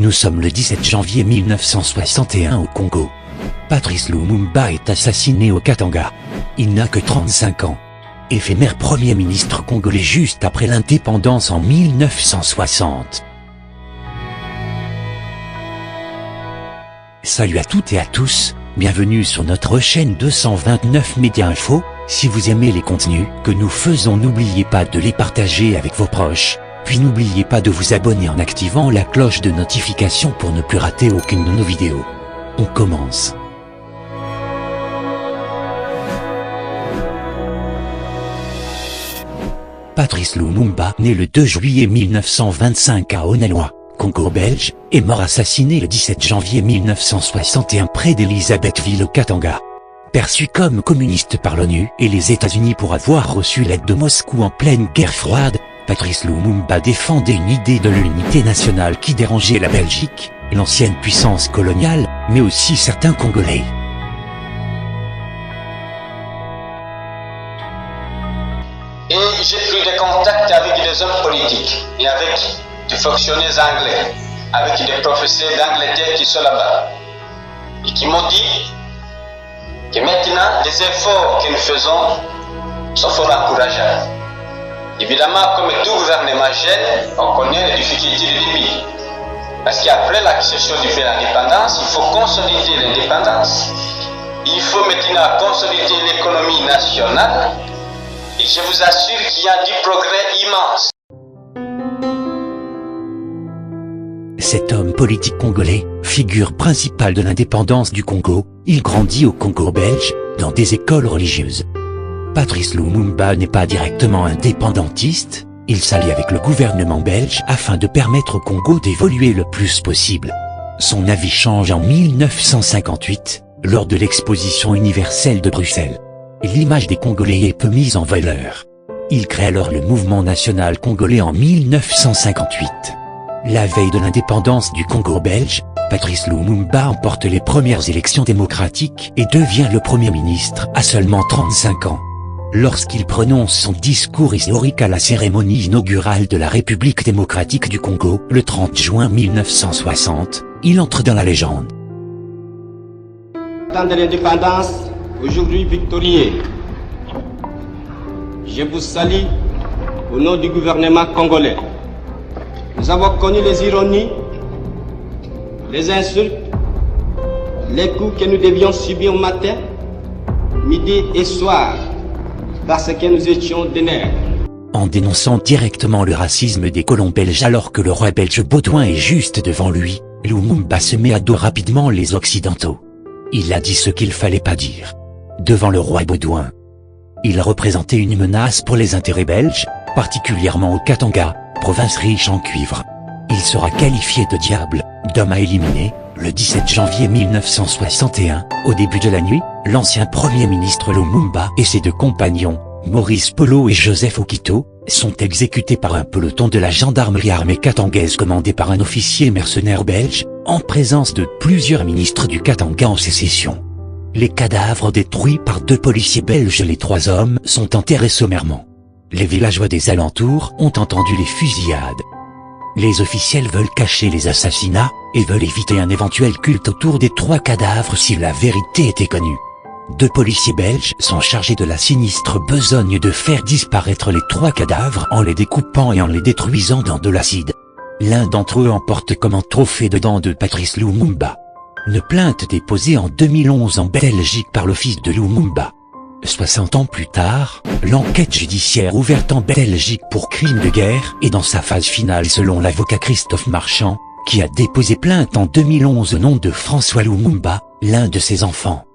Nous sommes le 17 janvier 1961 au Congo. Patrice Lumumba est assassiné au Katanga. Il n'a que 35 ans. Éphémère Premier ministre congolais juste après l'indépendance en 1960. Salut à toutes et à tous, bienvenue sur notre chaîne 229 Média Info. Si vous aimez les contenus que nous faisons, n'oubliez pas de les partager avec vos proches. Puis n'oubliez pas de vous abonner en activant la cloche de notification pour ne plus rater aucune de nos vidéos. On commence. Patrice Lumumba, né le 2 juillet 1925 à Onaloa, Congo belge, est mort assassiné le 17 janvier 1961 près d'Elisabethville au Katanga. Perçu comme communiste par l'ONU et les États-Unis pour avoir reçu l'aide de Moscou en pleine guerre froide, Patrice Lumumba défendait une idée de l'unité nationale qui dérangeait la Belgique, l'ancienne puissance coloniale, mais aussi certains Congolais. Et j'ai pris des contacts avec des hommes politiques et avec des fonctionnaires anglais, avec des professeurs d'Angleterre qui sont là-bas, et qui m'ont dit que maintenant les efforts que nous faisons sont fort encourageants. Évidemment, comme tout gouvernement jeune, on connaît les difficultés du début. Parce qu'après l'accession du pays à l'indépendance, il faut consolider l'indépendance. Il faut maintenant consolider l'économie nationale. Et je vous assure qu'il y a du progrès immense. Cet homme politique congolais, figure principale de l'indépendance du Congo, il grandit au Congo belge, dans des écoles religieuses. Patrice Lumumba n'est pas directement indépendantiste, il s'allie avec le gouvernement belge afin de permettre au Congo d'évoluer le plus possible. Son avis change en 1958, lors de l'exposition universelle de Bruxelles. L'image des Congolais est peu mise en valeur. Il crée alors le mouvement national congolais en 1958. La veille de l'indépendance du Congo belge, Patrice Lumumba emporte les premières élections démocratiques et devient le Premier ministre à seulement 35 ans. Lorsqu'il prononce son discours historique à la cérémonie inaugurale de la République démocratique du Congo, le 30 juin 1960, il entre dans la légende. Temps de l'indépendance, aujourd'hui victorieux, je vous salue au nom du gouvernement congolais. Nous avons connu les ironies, les insultes, les coups que nous devions subir au matin, midi et soir, parce que nous étions des nègres. En dénonçant directement le racisme des colons belges alors que le roi belge Baudouin est juste devant lui, Lumumba se met à dos rapidement les Occidentaux. Il a dit ce qu'il fallait pas dire. Devant le roi Baudouin. Il représentait une menace pour les intérêts belges, particulièrement au Katanga, province riche en cuivre. Il sera qualifié de diable, d'homme à éliminer, le 17 janvier 1961, au début de la nuit, l'ancien Premier ministre Lumumba et ses deux compagnons, Maurice Polo et Joseph Okito, sont exécutés par un peloton de la gendarmerie armée katangaise commandé par un officier mercenaire belge, en présence de plusieurs ministres du Katanga en sécession. Les cadavres détruits par deux policiers belges, les trois hommes sont enterrés sommairement. Les villageois des alentours ont entendu les fusillades. Les officiels veulent cacher les assassinats, et veulent éviter un éventuel culte autour des trois cadavres si la vérité était connue. Deux policiers belges sont chargés de la sinistre besogne de faire disparaître les trois cadavres en les découpant et en les détruisant dans de l'acide. L'un d'entre eux emporte comme un trophée de dents de Patrice Lumumba. Une plainte déposée en 2011 en Belgique par le fils de Lumumba. 60 ans plus tard, l'enquête judiciaire ouverte en Belgique pour crime de guerre est dans sa phase finale selon l'avocat Christophe Marchand, qui a déposé plainte en 2011 au nom de François Lumumba, l'un de ses enfants.